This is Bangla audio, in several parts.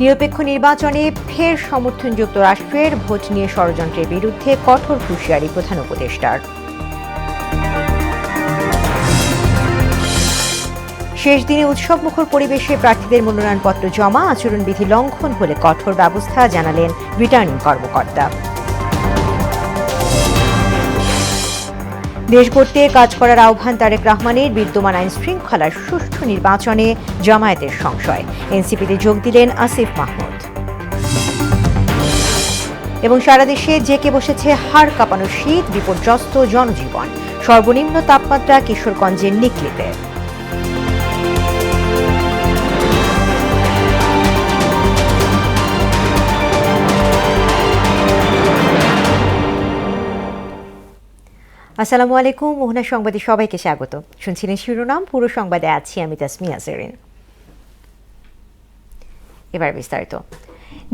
নিরপেক্ষ নির্বাচনে ফের সমর্থন যুক্তরাষ্ট্রের, ভোট নিয়ে ষড়যন্ত্রের বিরুদ্ধে কঠোর হুঁশিয়ারি প্রধান উপদেষ্টার। শেষ দিনে উৎসবমুখর পরিবেশে প্রার্থীদের মনোনয়নপত্র জমা, আচরণবিধি লঙ্ঘন হলে কঠোর ব্যবস্থা জানালেন রিটার্নিং কর্মকর্তা। দেশ গড়তে কাজ করার আহ্বান তারেক রহমানের, বিদ্যমান আইন শৃঙ্খলার সুষ্ঠু নির্বাচনে জামায়াতের সংশয়। এনসিপিতে যোগ দিলেন আসিফ মাহমুদ। এবং সারা দেশে জেঁকে বসেছে হাড় কাঁপানো শীত, বিপর্যস্ত জনজীবন। সর্বনিম্ন তাপমাত্রা কিশোরগঞ্জের নিকলিতে। আসসালামু আলাইকুম, মোহনা সংবাদে সবাইকে স্বাগত। শুনছিলেন শিরোনাম, পুরো সংবাদে আছি আমি তাসমিয়া জেরিন। এবার বিস্তারিত।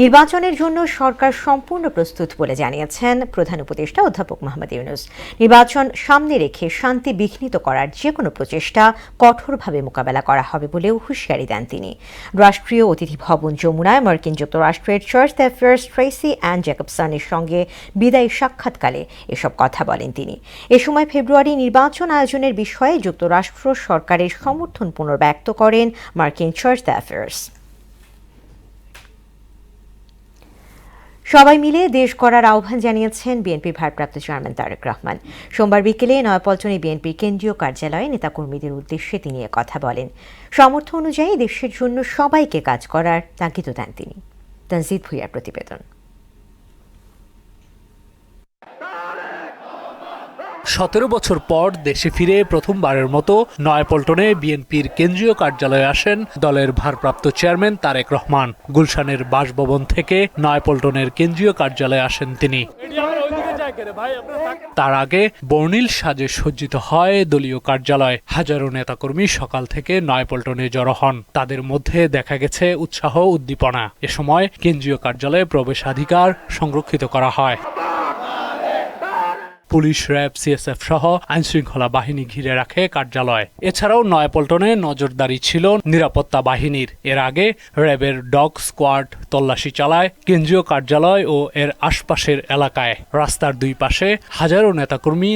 নির্বাচনের জন্য সরকার সম্পূর্ণ প্রস্তুত বলে জানিয়েছেন প্রধান উপদেষ্টা অধ্যাপক মোহাম্মদ ইউনূস। নির্বাচন সামনে রেখে শান্তি বিঘ্নিত করার যে কোনো প্রচেষ্টা কঠোরভাবে মোকাবেলা করা হবে বলেও হুঁশিয়ারি দেন তিনি। রাষ্ট্রীয় অতিথি ভবন যমুনায় মার্কিন যুক্তরাষ্ট্রের চার্চ অ্যাফেয়ার্স ট্রেসি অ্যান্ড জ্যাকবসনের সঙ্গে বিদায়ী সাক্ষাৎকালে এসব কথা বলেন তিনি। এ সময় ফেব্রুয়ারি নির্বাচন আয়োজনের বিষয়ে যুক্তরাষ্ট্র সরকারের সমর্থন পুনর্ব্যক্ত করেন মার্কিন চার্চ অ্যাফেয়ার্স। সবাই মিলে দেশ গড়ার আহ্বান জানিয়েছেন বিএনপির ভারপ্রাপ্ত চেয়ারম্যান তারেক রহমান। সোমবার বিকেলে নয়াপল্টনে বিএনপির কেন্দ্রীয় কার্যালয়ে নেতাকর্মীদের উদ্দেশ্যে তিনি কথা বলেন। সামর্থ্য অনুযায়ী দেশের জন্য সবাইকে কাজ করার তাগিদ দেন তিনি। তানজিদ ভুঁইয়ার প্রতিবেদন। 17 বছর পর দেশে ফিরে প্রথমবারের মতো নয়াপল্টনে বিএনপির কেন্দ্রীয় কার্যালয়ে আসেন দলের ভারপ্রাপ্ত চেয়ারম্যান তারেক রহমান। গুলশানের বাসভবন থেকে নয়াপল্টনের কেন্দ্রীয় কার্যালয়ে আসেন তিনি। তার আগে বর্ণিল সাজে সজ্জিত হয় দলীয় কার্যালয়। হাজারো নেতাকর্মী সকাল থেকে নয়াপল্টনে জড়ো হন। তাদের মধ্যে দেখা গেছে উৎসাহ উদ্দীপনা। এ সময় কেন্দ্রীয় কার্যালয়ে প্রবেশাধিকার সংরক্ষিত করা হয়। পুলিশ, র্যাব, সিএসএফ সহ আইনশৃঙ্খলা বাহিনী ঘিরে রাখে কার্যালয়। এছাড়াও নয়াপল্টনে নজরদারি ছিল নিরাপত্তা বাহিনীর। এর আগে র্যাবের ডগ স্কোয়াড তল্লাশি চালায় কেন্দ্রীয় কার্যালয় ও এর আশপাশের এলাকায়। রাস্তার দুই পাশে হাজারো নেতাকর্মী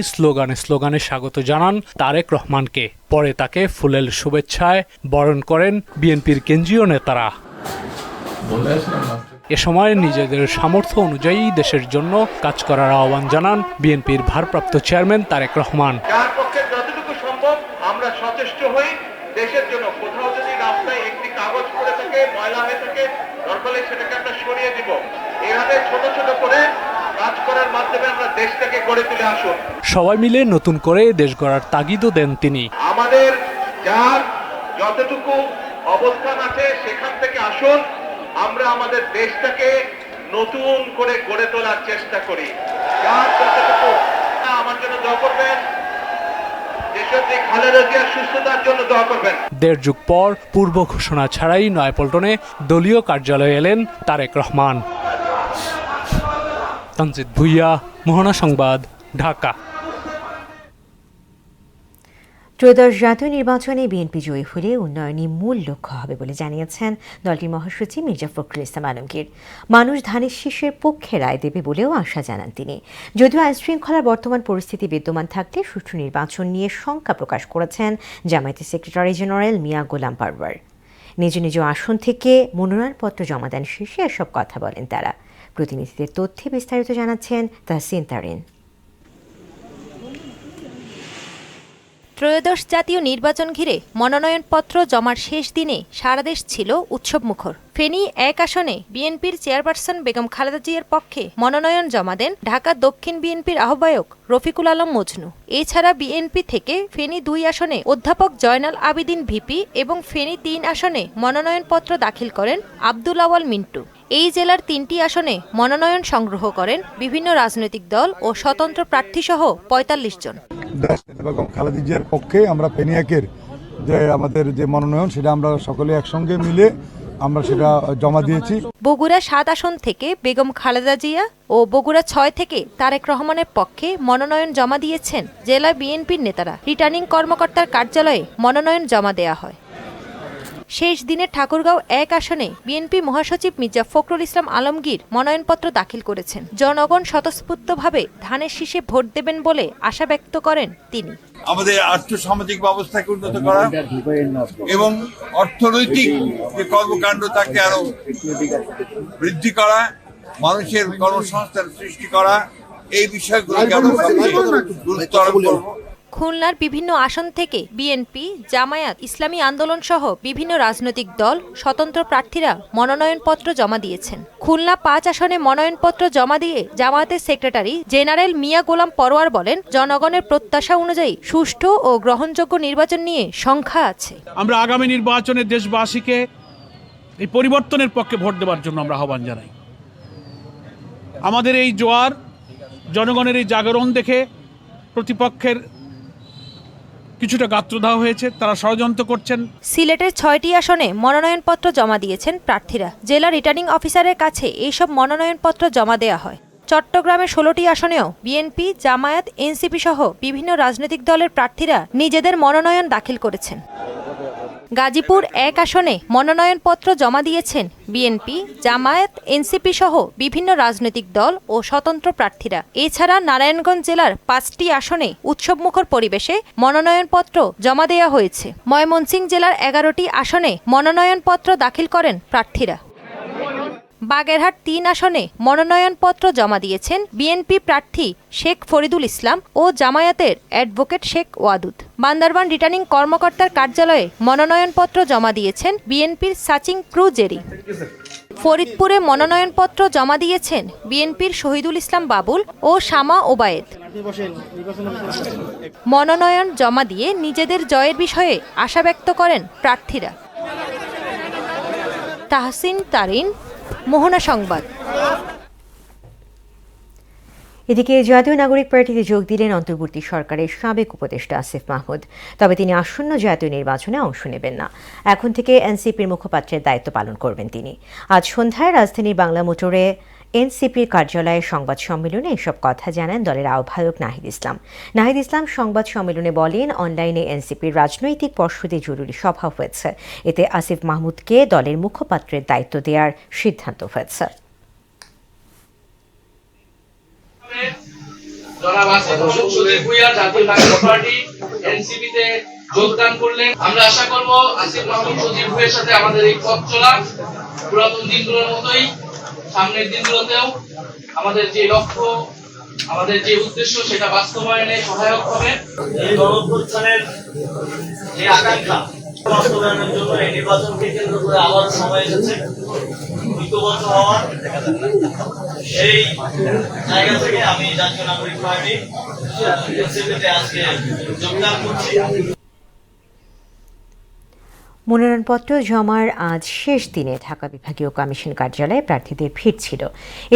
স্লোগানে স্বাগত জানান তারেক রহমানকে। পরে তাকে ফুলেল শুভেচ্ছায় বরণ করেন বিএনপির কেন্দ্রীয় নেতারা। এ সময় নিজেদের সামর্থ্য অনুযায়ী দেশের জন্য কাজ করার আহ্বান জানান বিএনপির ভারপ্রাপ্ত চেয়ারম্যান তারেক রহমান। যার পক্ষে যতটুকু সম্ভব আমরা সচেষ্ট হই দেশের জন্য। কোথাও যদি রাস্তায় একটি কাগজ পড়ে থাকে, ময়লা হয়ে থাকে, দরকার সেটাকে আমরা সরিয়ে দিব। এভাবে ছোট ছোট করে কাজ করার মাধ্যমে আমরা দেশটাকে গড়ে তুলে আসুন। সবাই মিলে নতুন করে দেশ গড়ার তাগিদও দেন তিনি। আমাদের যার যতটুকু অবস্থান আছে সেখান থেকে আসুন, আমরা আমাদের দেশটাকে নতুন করে গড়ে তোলার চেষ্টা করি। আমার জন্য দোয়া করবেন, দেশটি খালেদা জিয়ার সুস্থতার জন্য দোয়া করবেন। 1.5 যুগ পর পূর্ব ঘোষণা ছাড়াই নয়াপল্টনে দলীয় কার্যালয়ে এলেন তারেক রহমান। তানজিদ ভুঁইয়া, মোহনা সংবাদ, ঢাকা। ত্রয়োদশ জাতীয় নির্বাচনে বিএনপি জয়ী হলে উন্নয়নই মূল লক্ষ্য হবে বলে জানিয়েছেন দলটির মহাসচিব মির্জা ফখরুল ইসলাম আলমগীর। মানুষ ধানের শীষের পক্ষে রায় দেবে বলেও আশা জানান তিনি। যদিও আইনশৃঙ্খলার বর্তমান পরিস্থিতি বিদ্যমান থাকলে সুষ্ঠু নির্বাচন নিয়ে শঙ্কা প্রকাশ করেছেন জামায়াতের সেক্রেটারি জেনারেল মিয়া গোলাম পারওয়ার। নিজ নিজ আসন থেকে মনোনয়নপত্র জমা দেন শেষে এসব কথা বলেন তারা। প্রতিনিধিদের তথ্যে বিস্তারিত জানাচ্ছেন তাহসিন তারিন। ত্রয়োদশ জাতীয় নির্বাচন ঘিরে মনোনয়নপত্র জমার শেষ দিনে সারা দেশ ছিল উৎসবমুখর। ফেনী 1 আসনে বিএনপির চেয়ারপারসন বেগম খালেদা জিয়ার পক্ষে মনোনয়ন জমা দেন ঢাকা দক্ষিণ বিএনপির আহ্বায়ক রফিকুল আলম মজনু। এছাড়া বিএনপি থেকে ফেনী 2 আসনে অধ্যাপক জয়নাল আবেদিন ভিপি এবং ফেনী 3 আসনে মনোনয়নপত্র দাখিল করেন আব্দুল আওয়াল মিন্টু। এই জেলার 3টি আসনে মনোনয়ন সংগ্রহ করেন বিভিন্ন রাজনৈতিক দল ও স্বতন্ত্র প্রার্থীসহ 45 জন। বেগম খালেদা জিয়ার পক্ষে আমরা ফেনী 1-এর যে আমাদের যে মনোনয়ন সেটা আমরা সকলে একসঙ্গে মিলে আমরা সেটা জমা দিয়েছি। বগুড়া 7 আসন থেকে বেগম খালেদা জিয়া ও বগুড়া 6 থেকে তারেক রহমানের পক্ষে মনোনয়ন জমা দিয়েছেন জেলা বিএনপির নেতারা। রিটার্নিং কর্মকর্তার কার্যালয়ে মনোনয়ন জমা দেয়া হয়। শেষ দিনে ঠাকুরগাঁও 1 আসনে বিএনপি মহাসচিব মির্জা ফখরুল ইসলাম আলমগীর মনোনয়নপত্র দাখিল করেছেন। জনগণ স্বতঃস্ফূর্তভাবে ধানের শীষে ভোট দেবেন বলে আশা ব্যক্ত করেন তিনি। আমাদের আর্থসামাজিক ব্যবস্থাকে উন্নত করা এবং অর্থনৈতিক যে কর্মকাণ্ড তাকে আরো বৃদ্ধি করা, মানুষের কর্মসংস্থান সৃষ্টি করা, এই বিষয়গুলোকে আমরা গুরুত্ব আরোপ করব। খুলনার বিভিন্ন আসন থেকে বিএনপি, জামায়াত ইসলামী আন্দোলন সহ বিভিন্ন রাজনৈতিক দল, স্বতন্ত্র প্রার্থীরা মনোনয়নপত্র জমা দিয়েছেন। খুলনা 5 আসনে মনোনয়নপত্র জমা দিয়ে জামায়াতের সেক্রেটারি জেনারেল মিয়া গোলাম পরোয়ার বলেন, জনগণের প্রত্যাশা অনুযায়ী সুষ্ঠু ও গ্রহণযোগ্য নির্বাচন নিয়ে সংখ্যা আছে। আমরা আগামী নির্বাচনে দেশবাসীকে এই পরিবর্তনের পক্ষে ভোট দেওয়ার জন্য আমরা আহ্বান জানাই। আমাদের এই জোয়ার, জনগণের এই জাগরণ দেখে প্রতিপক্ষের কিছুটা গাত্রদাহ হয়েছে, তারা ষড়যন্ত্র করছেন। সিলেটের 6টি আসনে মনোনয়নপত্র জমা দিয়েছেন প্রার্থীরা। জেলা রিটার্নিং অফিসারের কাছে এইসব মনোনয়নপত্র জমা দেওয়া হয়। চট্টগ্রামের 16টি আসনেও বিএনপি, জামায়াত, এনসিপি সহ বিভিন্ন রাজনৈতিক দলের প্রার্থীরা নিজেদের মনোনয়ন দাখিল করেছেন। গাজীপুর 1 আসনে মনোনয়নপত্র জমা দিয়েছেন বিএনপি, জামায়াত, এনসিপি সহ বিভিন্ন রাজনৈতিক দল ও স্বতন্ত্র প্রার্থীরা। এছাড়া নারায়ণগঞ্জ জেলার 5টি আসনে উৎসবমুখর পরিবেশে মনোনয়নপত্র জমা দেওয়া হয়েছে। ময়মনসিংহ জেলার 11টি আসনে মনোনয়নপত্র দাখিল করেন প্রার্থীরা। বাগেরহাট 3 আসনে মনোনয়নপত্র জমা দিয়েছেন বিএনপি প্রার্থী শেখ ফরিদুল ইসলাম ও জামায়াতের অ্যাডভোকেট শেখ ওয়াদুদ। বান্দরবান রিটার্নিং কর্মকর্তার কার্যালয়ে মনোনয়নপত্র জমা দিয়েছেন বিএনপির সাচিং ক্রুজেরি। ফরিদপুরে মনোনয়নপত্র জমা দিয়েছেন বিএনপির শহীদুল ইসলাম বাবুল ও শামা ওবায়েদ। মনোনয়ন জমা দিয়ে নিজেদের জয়ের বিষয়ে আশা ব্যক্ত করেন প্রার্থীরা। তাহসিন তারিন, মোহনা সংবাদ। এদিকে জাতীয় নাগরিক পার্টিতে যোগ দিলেন অন্তর্বর্তী সরকারের সাবেক উপদেষ্টা আসিফ মাহমুদ। তবে তিনি আসন্ন জাতীয় নির্বাচনে অংশ নেবেন না। এখন থেকে এনসিপির মুখপাত্রের দায়িত্ব পালন করবেন তিনি। আজ সন্ধ্যায় রাজধানীর বাংলা মোটরে এনসিপির কার্যালয়ে সংবাদ সম্মেলনে এসব কথা জানান দলের আহ্বায়ক নাহিদ ইসলাম। নাহিদ ইসলাম সংবাদ সম্মেলনে বলেন, অনলাইনে এনসিপির রাজনৈতিক পর্ষদে জরুরি সভা হয়েছে। এতে আসিফ মাহমুদকে দলের মুখপাত্রের দায়িত্ব দেওয়ার সিদ্ধান্ত হয়েছে। যোগদান করলেন। আমরা আশা করব আসিফ মাহমুদ সজীব ভাইয়ের সাথে আমাদের এই পথ চলা পুরাতন দিনগুলোর মতোই সামনের দিনগুলোতেও আমাদের যে লক্ষ্য, আমাদের যে উদ্দেশ্য, সেটা বাস্তবায়নে সহায়ক হবে। এই গণঅভ্যুত্থানের যে আকাঙ্ক্ষা বাস্তবায়নের জন্য এই নির্বাচনকে কেন্দ্র করে আবার সময় এসেছে ঐক্যবদ্ধ হওয়ার। সেই জায়গা থেকে আমি জাতীয় নাগরিক পার্টি এনসিপিতে আজকে যোগদান করছি। মনোনয়নপত্র জমার আজ শেষ দিনে ঢাকা বিভাগীয় কমিশন কার্যালয়ে প্রার্থীদের ভিড় ছিল।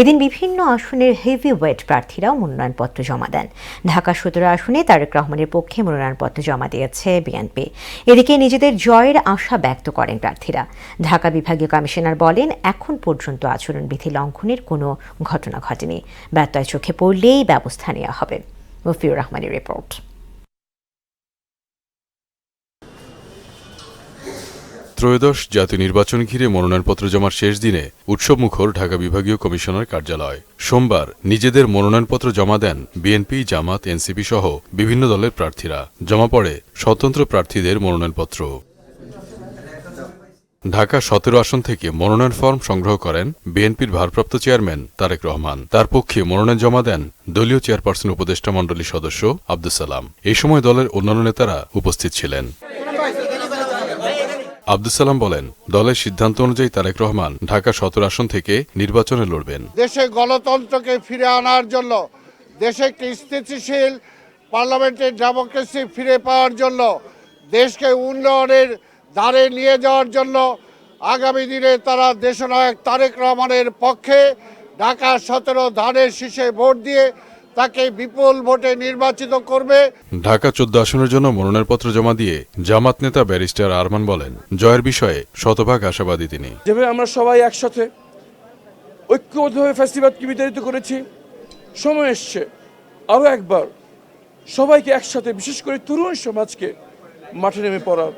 এদিন বিভিন্ন আসনের হেভিওয়েট প্রার্থীরাও মনোনয়নপত্র জমা দেন। ঢাকা 17 আসনে তারেক রহমানের পক্ষে মনোনয়নপত্র জমা দিয়েছে বিএনপি। এদিকে নিজেদের জয়ের আশা ব্যক্ত করেন প্রার্থীরা। ঢাকা বিভাগীয় কমিশনার বলেন, এখন পর্যন্ত আচরণবিধি লঙ্ঘনের কোনো ঘটনা ঘটেনি। ব্যত্যয় চোখে পড়লেই ব্যবস্থা নেওয়া হবে। মফিউর রহমানের রিপোর্ট। ত্রয়োদশ জাতীয় নির্বাচন ঘিরে মনোনয়নপত্র জমার শেষ দিনে উৎসবমুখর ঢাকা বিভাগীয় কমিশনার কার্যালয়। সোমবার নিজেদের মনোনয়নপত্র জমা দেন বিএনপি, জামাত, এনসিপি সহ বিভিন্ন দলের প্রার্থীরা। জমা পড়ে স্বতন্ত্র প্রার্থীদের মনোনয়নপত্র। ঢাকা 17 আসন থেকে মনোনয়ন ফর্ম সংগ্রহ করেন বিএনপির ভারপ্রাপ্ত চেয়ারম্যান তারেক রহমান। তার পক্ষে মনোনয়ন জমা দেন দলীয় চেয়ারপারসন উপদেষ্টা মণ্ডলীর সদস্য আব্দুস সালাম। এই সময় দলের অন্যান্য নেতারা উপস্থিত ছিলেন। আব্দুস সালাম বলেন, দলের সিদ্ধান্ত অনুযায়ী তারেক রহমান ঢাকা 17 আসন থেকে নির্বাচনে লড়বেন। দেশে গণতন্ত্রকে ফিরে আনার জন্য, দেশে একটি স্থিতিশীল পার্লামেন্টের ডেমোক্রেসি ফিরে পাওয়ার জন্য, দেশকে উন্নয়নের ধারে নিয়ে যাওয়ার জন্য আগামী দিনে তারা দেশনায়ক তারেক রহমানের পক্ষে ঢাকা 17 ধানের শীষে ভোট দিয়ে তাকে বিপুল ভোটে নির্বাচিত করবে। ঢাকা 14 আসনের জন্য মনোনয়নপত্র জমা দিয়ে জামাত নেতা ব্যারিস্টার আরমান বলেন, জয়ের বিষয়ে শতভাগ আশাবাদী তিনি। যেভাবে আমরা সবাই একসাথে ঐক্যবদ্ধভাবে ফেস্টিভ্যালকে বিতাড়িত করেছি, সময় এসছে আরও একবার সবাইকে একসাথে, বিশেষ করে তরুণ সমাজকে মাঠে নেমে পড়ার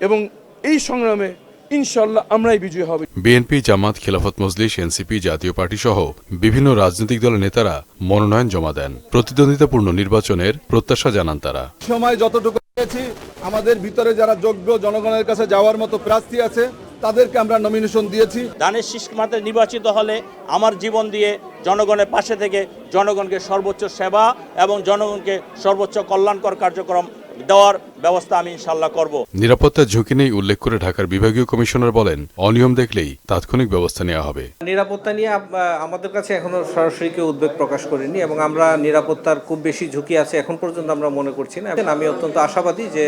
এবং এই সংগ্রামে ইনশাল্লাহ আমরাই বিজয়ী হবে। বিএনপি, জামাত, খেলাফত মজলিস, এনসিপি, জাতীয় পার্টি সহ বিভিন্ন রাজনৈতিক দলের নেতারা মনোনয়ন জমা দেন। প্রতিদ্বন্দ্বিতাপূর্ণ নির্বাচনের প্রত্যাশা জানান তারা। সময় যতটুকু পেয়েছি, আমাদের ভিতরে যারা যোগ্য জনগণের কাছে যাওয়ার মতো প্রার্থী আছে তাদেরকে আমরা নমিনেশন দিয়েছি। ধানের শীষ মাত্রায় নির্বাচিত হলে আমার জীবন দিয়ে জনগণের পাশে থেকে জনগণকে সর্বোচ্চ সেবা এবং জনগণকে সর্বোচ্চ কল্যাণকর কার্যক্রম দেওয়ার ব্যবস্থা আমি ইনশাল্লাহ করব। নিরাপত্তার ঝুঁকি নেই উল্লেখ করে ঢাকার বিভাগীয় কমিশনার বলেন, অনিয়ম দেখলেই তাৎক্ষণিক ব্যবস্থা নেওয়া হবে। নিরাপত্তা নিয়ে আমাদের কাছে এখনো সরাসরি কেউ উদ্বেগ প্রকাশ করেনি এবং আমরা নিরাপত্তার খুব বেশি ঝুঁকি আছে এখন পর্যন্ত আমরা মনে করছি না। আমি অত্যন্ত আশাবাদী যে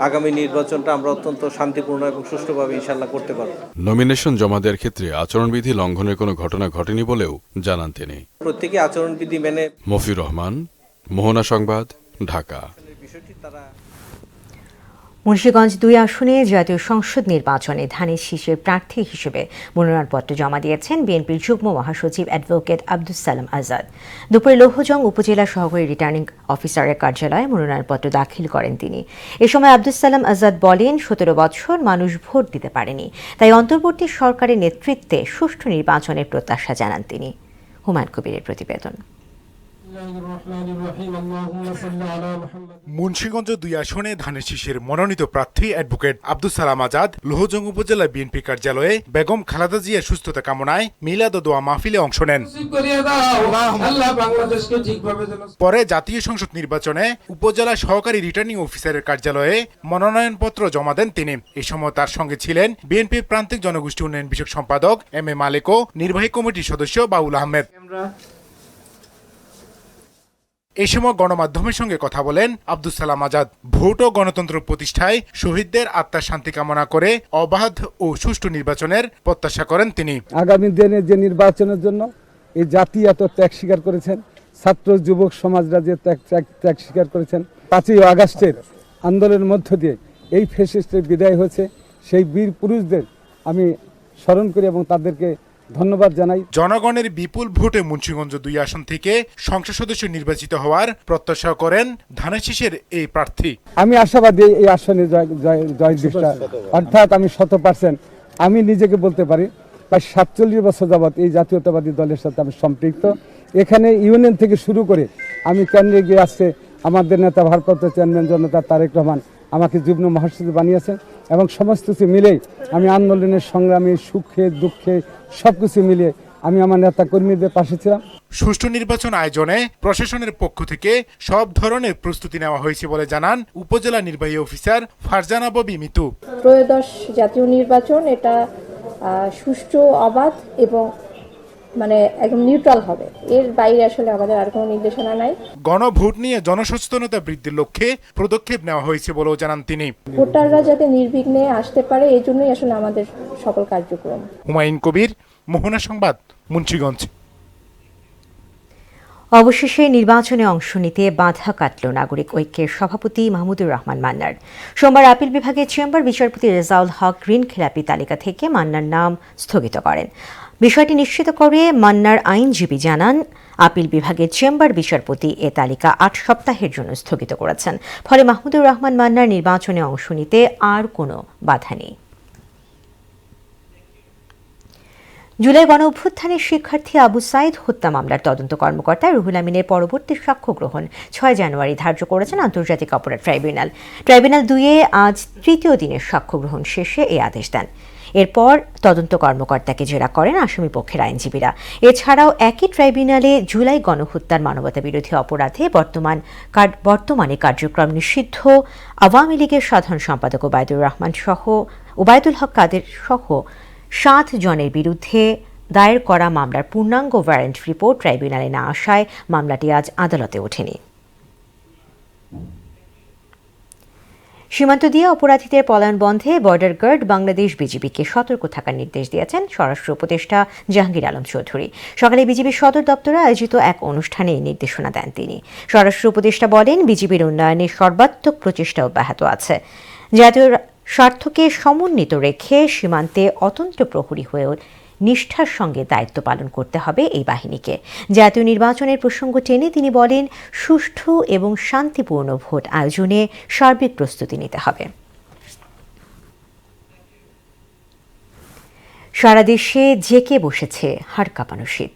আগামী নির্বাচনটা আমরা অত্যন্ত শান্তিপূর্ণ এবং সুষ্ঠুভাবে ইনশাল্লাহ করতে পারব। নমিনেশন জমা দেওয়ার ক্ষেত্রে আচরণবিধি লঙ্ঘনের কোনো ঘটনা ঘটেনি বলেও জানান তিনি। প্রত্যেকে আচরণবিধি মেনে। মফির রহমান, মোহনা সংবাদ, ঢাকা। মুন্সিগঞ্জ 2 আসনে জাতীয় সংসদ নির্বাচনে ধানের শীষের প্রার্থী হিসেবে মনোনয়নপত্র জমা দিয়েছেন বিএনপির যুগ্ম মহাসচিব অ্যাডভোকেট আব্দুস সালাম আজাদ। দুপুরে লৌহজং উপজেলা সহকারী রিটার্নিং অফিসারের কার্যালয়ে মনোনয়নপত্র দাখিল করেন তিনি। এ সময় আব্দুস সালাম আজাদ বলেন, 17 বছর মানুষ ভোট দিতে পারেনি, তাই অন্তর্বর্তী সরকারের নেতৃত্বে সুষ্ঠু নির্বাচনের প্রত্যাশা জানান তিনি। হুমায়ুন কবিরের প্রতিবেদন। মুন্সিগঞ্জ 2 আসনে ধানের শীষের মনোনীত প্রার্থী অ্যাডভোকেট আব্দুস সালাম আজাদ লোহজং উপজেলা বিএনপি কার্যালয়ে বেগম খালেদা জিয়ার সুস্থতা কামনায় মিলাদ ও দোয়া মাহফিলে অংশ নেন। পরে জাতীয় সংসদ নির্বাচনে উপজেলা সহকারী রিটার্নিং অফিসারের কার্যালয়ে মনোনয়নপত্র জমা দেন তিনি। এই সময় তার সঙ্গে ছিলেন বিএনপির প্রান্তিক জনগোষ্ঠী উন্নয়ন বিষয়ক সম্পাদক এম এ মালেক ও নির্বাহী কমিটির সদস্য বাউল আহমেদ। এই সময় গণমাধ্যমের সঙ্গে কথা বলেন আব্দুস সালাম আজাদ। ভোট ও গণতন্ত্র প্রতিষ্ঠায় শহীদদের আত্মার শান্তি কামনা করে অবাধ ও সুষ্ঠু নির্বাচনের প্রত্যাশা করেন তিনি। আগামী দিনে যে নির্বাচনের জন্য এই জাতি এত ত্যাগ স্বীকার করেছেন, ছাত্র যুবক সমাজরা যে ত্যাগ স্বীকার করেছেন, 5ই আগস্টের আন্দোলনের মধ্য দিয়ে এই ফ্যাসিস্টের বিদায় হয়েছে, সেই বীর পুরুষদের আমি স্মরণ করি এবং তাদেরকে ধন্যবাদ জানাই। জনগণের বিপুল ভোটে মুন্সিগঞ্জ 2 আসন থেকে সংসদ সদস্য নির্বাচিত হওয়ার প্রত্যাশা করেন ধানের শীষের এই প্রার্থী। আমি আশাবাদী এই আসনে জয় দৃষ্টা, অর্থাৎ আমি 100% আমি নিজেকে বলতে পারি প্রায় 47 বছর যাবৎ এই জাতীয়তাবাদী দলের সাথে আমি সম্পৃক্ত। এখানে ইউনিয়ন থেকে শুরু করে আমি কেন্দ্রে গিয়ে আসছে আমাদের নেতা ভারপ্রাপ্ত চেয়ারম্যান জনতা তারেক রহমান আমাকে যুগ্ম মহাসচিব বানিয়েছেন এবং সমস্ত কিছু মিলেই আমি আন্দোলনের সংগ্রামে সুখে দুঃখে সবকিছু মিলিয়ে আমি আমার নেতা কর্মীদের পাশে ছিলাম। সুষ্ঠু নির্বাচন আয়োজনে প্রশাসনের পক্ষ থেকে সব ধরনের প্রস্তুতি নেওয়া হয়েছে বলে জানান উপজেলা নির্বাহী অফিসার ফারজানা ববি মিতু। ত্রয়োদশ জাতীয় নির্বাচন এটা সুষ্ঠু, অবাধ এবং একদম নিউট্রাল হবে, এর বাইরে আসলে আমাদের আর কোনো নির্দেশনা নাই। গণভোট নিয়ে জনসচেতনতা বৃদ্ধির লক্ষ্যে পদক্ষেপ নেওয়া হয়েছে বলেও জানান তিনি। ভোটাররা যাতে নির্বিঘ্নে আসতে পারে এই জন্যই আসলে আমাদের সকল কার্যক্রম। হুমায়ুন কবির, মোহনা সংবাদ, মুন্সিগঞ্জ। অবশেষে নির্বাচনে অংশ নিতে বাধা কাটল নাগরিক ঐক্যের সভাপতি মাহমুদুর রহমান মান্নার। সোমবার আপিল বিভাগের চেম্বার বিচারপতি রেজাউল হক গ্রিন খেলাপি তালিকা থেকে মান্নার নাম স্থগিত করেন। বিষয়টি নিশ্চিত করে মান্নার আইনজীবী জানান, আপিল বিভাগের চেম্বার বিচারপতি এ তালিকা 8 সপ্তাহের জন্য স্থগিত করেছেন। ফলে মাহমুদুর রহমান মান্নার নির্বাচনে অংশ নিতে আর কোনো বাধা নেই। জুলাই গণ অভ্যুত্থানের শিক্ষার্থী আবু সাইদ হত্যা মামলার তদন্ত কর্মকর্তা রুহুল আমিনের পরবর্তী সাক্ষ্য গ্রহণ 6 জানুয়ারি ধার্য করেছেন আন্তর্জাতিক অপরাধ ট্রাইব্যুনাল। ট্রাইব্যুনাল 2-এ আজ তৃতীয় দিনের সাক্ষ্য গ্রহণ শেষে এই আদেশ দেন। এরপর তদন্ত কর্মকর্তাকে জেরা করেন আসামি পক্ষের আইনজীবীরা। এছাড়াও একই ট্রাইব্যুনালে জুলাই গণহত্যার মানবতাবিরোধী অপরাধে বর্তমানে কার্যক্রম নিষিদ্ধ আওয়ামী লীগের সাধারণ সম্পাদক ওবায়দুল হক কাদের সহ 7 জনের বিরুদ্ধে দায়ের করা মামলার পূর্ণাঙ্গ ওয়ারেন্ট রিপোর্ট ট্রাইব্যুনালে না আসায় মামলাটি আজ আদালতে ওঠেনি। সীমান্ত দিয়ে অপরাধীদের পলায়ন বন্ধে বর্ডার গার্ড বাংলাদেশ বিজিবিকে সতর্ক থাকার নির্দেশ দিয়েছেন স্বরাষ্ট্র উপদেষ্টা জাহাঙ্গীর আলম চৌধুরী। সকালে বিজিবির সদর দপ্তরে আয়োজিত এক অনুষ্ঠানে এই নির্দেশনা দেন তিনি। স্বরাষ্ট্র উপদেষ্টা বলেন, বিজিবির উন্নয়নে সর্বাত্মক প্রচেষ্টা অব্যাহত আছে। জাতীয় স্বার্থকে সমন্বিত রেখে সীমান্তে অতন্ত্র প্রহরী হয়েও নিষ্ঠার সঙ্গে দায়িত্ব পালন করতে হবে এই বাহিনীকে। জাতীয় নির্বাচনের প্রসঙ্গ টেনে তিনি বলেন, সুষ্ঠু এবং শান্তিপূর্ণ ভোট আয়োজনে সার্বিক প্রস্তুতি নিতে হবে। সারা দেশে জেঁকে বসেছে হাড় কাঁপানো শীত।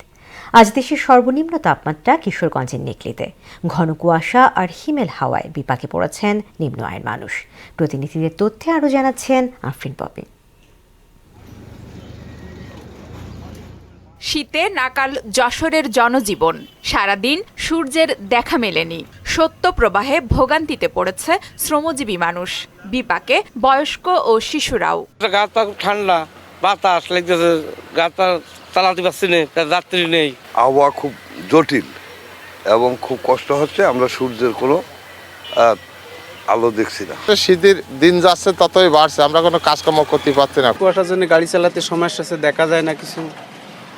আজ দেশের সর্বনিম্ন তাপমাত্রা কিশোরগঞ্জের নেকলিতে। ঘন কুয়াশা আর হিমেল হাওয়ায় বিপাকে পড়েছেন নিম্ন আয়ের মানুষ। প্রতিনিধিদের তথ্যে আরও জানাচ্ছেন আফরিন পপি। শীতে নাকাল যশোরের জনজীবন। সারাদিন সূর্যের দেখা মেলেনি। সত্য প্রবাহে ভোগান্তিতে পড়েছে শ্রমজীবী মানুষ। বিপাকে বয়স্ক ও শিশুরাও। ঠান্ডা বাতাস লাগতেছে, গাতা চালাতে পারছি না, যাত্রী নেই। আবহাওয়া খুব জটিল এবং খুব কষ্ট হচ্ছে। আমরা সূর্যের কোনো আলো দেখছি না। শীতের দিন যাচ্ছে ততই বাড়ছে, আমরা কোনো কাজকর্ম করতে পারছি না। কুয়াশার জন্য গাড়ি চালাতে সমস্যা আছে, দেখা যায় না কিছু।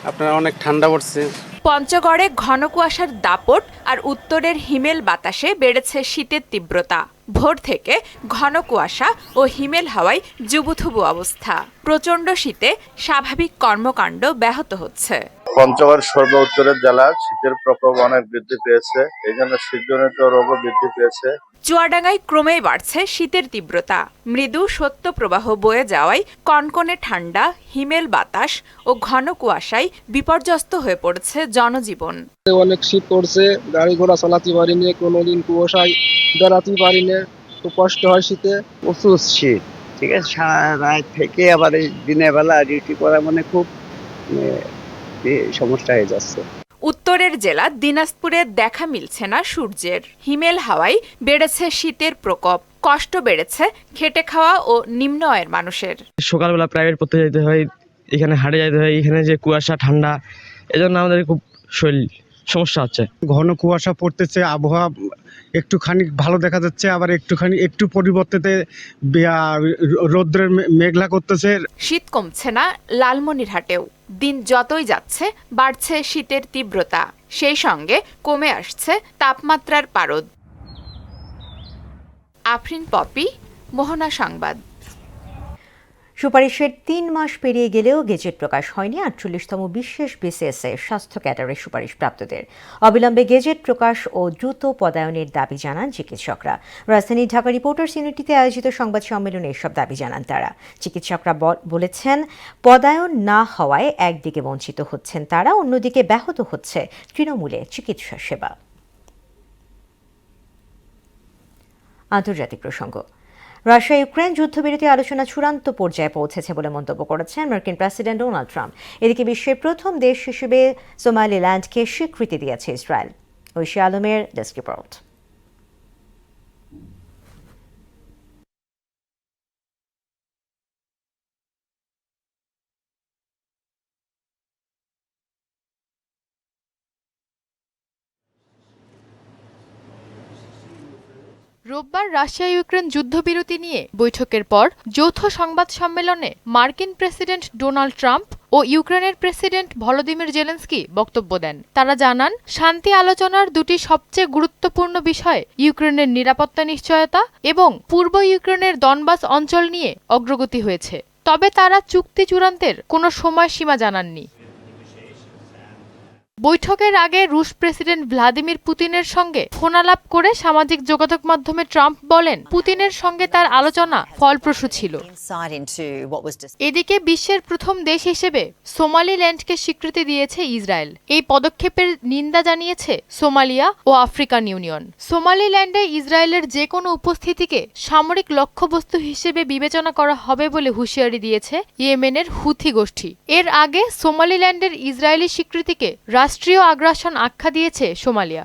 আপনার অনেক ঠান্ডা পড়ছে। পঞ্চগড়ে ঘন কুয়াশার দাপট আর উত্তরের হিমেল বাতাসে বেড়েছে শীতের তীব্রতা। ভোর থেকে ঘন কুয়াশা ও হিমেল হাওয়ায় জুবুথুবু অবস্থা। প্রচণ্ড শীতে স্বাভাবিক কর্মকাণ্ড ব্যাহত হচ্ছে। পঞ্চগড় সর্ব উত্তরের জেলা, শীতের প্রকোপ অনেক বৃদ্ধি পেয়েছে, এই জন্য শীতজনিত রোগও বৃদ্ধি পেয়েছে। চুয়াডাঙ্গায় ক্রমেই বাড়ছে শীতের তীব্রতা। মৃদু সত্য প্রবাহ বয়ে যাওয়ায় কনকনে ঠান্ডা, হিমেল বাতাস ও ঘন কুয়াশায় বিপর্যস্ত হয়ে পড়েছে জনজীবন। অনেক শীত পড়ছে, গাড়ি ঘোড়া চালাতে পারিনি, কোনোদিন কুয়াশায় বেড়াতে পারিনি, খুব কষ্ট হয় শীতে। প্রচুর শীত, ঠিক আছে। সারা রাত থেকে আবার এই দিনের বেলা ডিউটি করা মানে খুব সমস্যা হয়ে যাচ্ছে। উত্তরের জেলা দিনাজপুরে দেখা মিলছে না সূর্যের। হিমেল হাওয়ায় বেড়েছে শীতের প্রকোপ। কষ্ট বেড়েছে খেটে খাওয়া ও নিম্ন আয়ের মানুষের। সকালবেলা প্রাইভেট পড়তে যেতে হয়, এখানে হাটে যেতে হয়, এখানে যে কুয়াশা ঠান্ডা, এজন্য আমাদের খুব শরীর সমস্যা হচ্ছে। ঘন কুয়াশা পড়তেছে, আবহাওয়া একটুখানি ভালো দেখা যাচ্ছে, আবার একটু পরিবর্তে রৌদ্রের মেঘলা করতেছে। শীত কমছে না লালমনিরহাটেও। দিন যতই যাচ্ছে বাড়ছে শীতের তীব্রতা, সেই সঙ্গে কমে আসছে তাপমাত্রার পারদ। আফরিন পপি, মোহনা সংবাদ। সুপারিশের 3 মাস পেরিয়ে গেলেও গেজেট প্রকাশ হয়নি 48তম বিশেষ বিসিএসের স্বাস্থ্য ক্যাডারের সুপারিশ প্রাপ্তদের। অবিলম্বে গেজেট প্রকাশ ও দ্রুত পদায়নের দাবি জানান চিকিৎসকরা। রাজধানী ঢাকা রিপোর্টার্স ইউনিটিতে আয়োজিত সংবাদ সম্মেলনে এসব দাবি জানান তারা। চিকিৎসকরা বলেছেন, পদায়ন না হওয়ায় একদিকে বঞ্চিত হচ্ছেন তারা, অন্যদিকে ব্যাহত হচ্ছে তৃণমূলে চিকিৎসা সেবা। আন্তর্জাতিক প্রসঙ্গ। রাশিয়া ইউক্রেন যুদ্ধবিরতি আলোচনা চূড়ান্ত পর্যায়ে পৌঁছেছে বলে মন্তব্য করেছেন মার্কিন প্রেসিডেন্ট ডোনাল্ড ট্রাম্প। এদিকে বিশ্বের প্রথম দেশ হিসেবে সোমালিল্যান্ডকে স্বীকৃতি দিয়েছে ইসরায়েল। ঐশী আলমের ডেস্ক রিপোর্ট। রোববার রাশিয়া ইউক্রেন যুদ্ধবিরতি নিয়ে বৈঠকের পর যৌথ সংবাদ সম্মেলনে মার্কিন প্রেসিডেন্ট ডোনাল্ড ট্রাম্প ও ইউক্রেনের প্রেসিডেন্ট ভলোদিমির জেলেনস্কি বক্তব্য দেন। তারা জানান, শান্তি আলোচনার দুটি সবচেয়ে গুরুত্বপূর্ণ বিষয় ইউক্রেনের নিরাপত্তা নিশ্চয়তা এবং পূর্ব ইউক্রেনের দনবাস অঞ্চল নিয়ে অগ্রগতি হয়েছে। তবে তারা চুক্তি চূড়ান্তের কোনো সময়সীমা জানাননি। বৈঠকের আগে রুশ প্রেসিডেন্ট ভ্লাদিমির পুতিনের সঙ্গে ফোনালাপ করে সামাজিক যোগাযোগ মাধ্যমে ট্রাম্প বলেন, পুতিনের সঙ্গে তার আলোচনা ফলপ্রসূ ছিল। এদিকে বিশ্বের প্রথম দেশ হিসেবে সোমালিল্যান্ডকে স্বীকৃতি দিয়েছে ইসরায়েল। এই পদক্ষেপের নিন্দা জানিয়েছে সোমালিয়া ও আফ্রিকান ইউনিয়ন। সোমালিল্যান্ডে ইসরায়েলের যে কোনো উপস্থিতিকে সামরিক লক্ষ্যবস্তু হিসেবে বিবেচনা করা হবে বলে হুঁশিয়ারি দিয়েছে ইয়েমেনের হুথি গোষ্ঠী। এর আগে সোমালিল্যান্ডের ইসরায়েলি স্বীকৃতিকে রাষ্ট্রীয় আগ্রাসন আখ্যা দিয়েছে সোমালিয়া।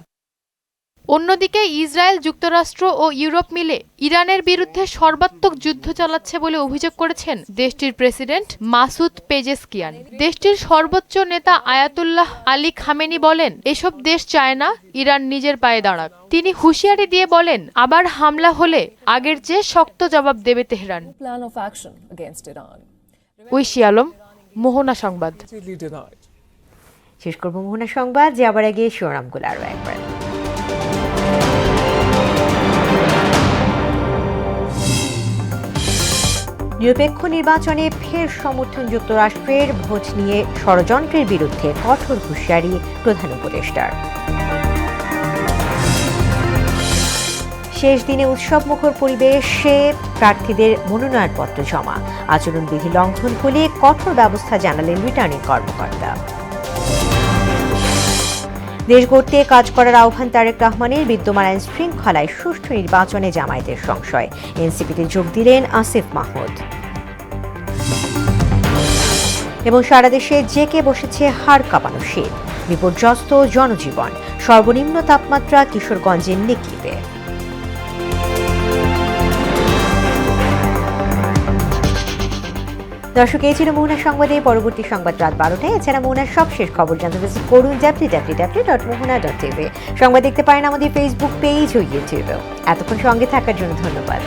অন্যদিকে ইসরায়েল, যুক্তরাষ্ট্র ও ইউরোপ মিলে ইরানের বিরুদ্ধে সর্বাত্মক যুদ্ধ চালাচ্ছে বলে অভিযোগ করেছেন দেশটির প্রেসিডেন্ট মাসুদ পেজেশকিয়ান। দেশটির সর্বোচ্চ নেতা আয়াতুল্লাহ আলী খামেনি বলেন, এসব দেশ চায় না ইরান নিজের পায়ে দাঁড়াক। তিনি হুঁশিয়ারি দিয়ে বলেন, আবার হামলা হলে আগের চেয়ে শক্ত জবাব দেবে তেহরান। ঐশী আলম, মোহনা সংবাদ। শেষ করব মোহনা সংবাদ, যে আবার আগে শিরোনামগুলো আরও একবার। নিরপেক্ষ নির্বাচনে ফের সমর্থন যুক্তরাষ্ট্রের, ভোট নিয়ে ষড়যন্ত্রের বিরুদ্ধে কঠোর হুঁশিয়ারি প্রধান উপদেষ্টার। শেষ দিনে উৎসবমুখর পরিবেশে প্রার্থীদের মনোনয়নপত্র জমা। আচরণবিধি লঙ্ঘন হলে কঠোর ব্যবস্থা জানালেন রিটার্নিং কর্মকর্তা। দেশ গড়তে কাজ করার আহ্বান তারেক রহমানের। বিদ্যমান আইন শৃঙ্খলায় সুষ্ঠু নির্বাচনে জামায়াতের সংশয়। এনসিপিতে যোগ দিলেন আসিফ মাহমুদ। এবং সারা দেশে জেঁকে বসেছে হাড় কাঁপানো শীত। বিপর্যস্ত জনজীবন। সর্বনিম্ন তাপমাত্রা কিশোরগঞ্জের নিকলিতে। দর্শক, এই ছিল মোহনা সংবাদে। পরবর্তী সংবাদ রাত 12টায়। এছাড়া মোহনার সবশেষ খবর জানতে ভিজিট করুন www.mohana.tv। সংবাদ দেখতে পারেন আমাদের ফেসবুক পেজ ও ইউটিউবেও। এতক্ষণ সঙ্গে থাকার জন্য ধন্যবাদ।